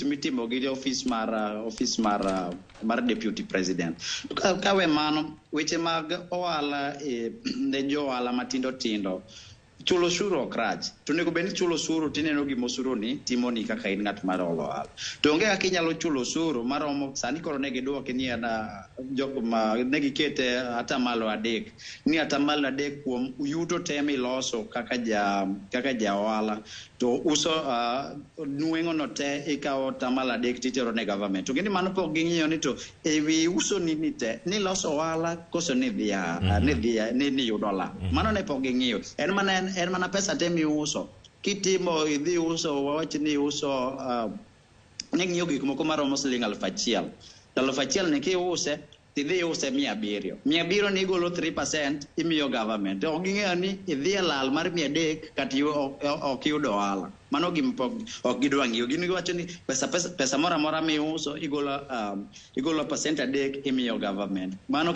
mitimo gi office mar deputy president. Kawe mano weche mag ohala ne jo ohala matindo tindo chulo shuru okraj to nego beni chulo shuru tineno gi mosuru ni timoni kaka in ngat mar ohala to onge kaka inyalo chulo shuru maromo sani koro ne giduoke ni ana jogo ma ne gikete atamalo adek ni atamalo adek kuom yuto temi loso kaka ja ohala to uso nuengo no te ikawo tamalo adek titero ne government to gini mano pok ging'iyo ni to ewi uso ni te ni loso ohala koso ni dhia ni yudo la mano ne pok ging'iyo en mana pesa temi uso kitimo idhi uso wach ni uso ng'iyo gik moko maromo siling 1,000 1,000 ni kiuse tidhi use 700 ni golo 3% imiyo government to ging'eyo ni idhi lal mar 300 kati ok yudo ohala mano gimpok ok gidwa ng'iyo gini wacho ni pesa mora mi uso igolo percent 3 imiyo government mano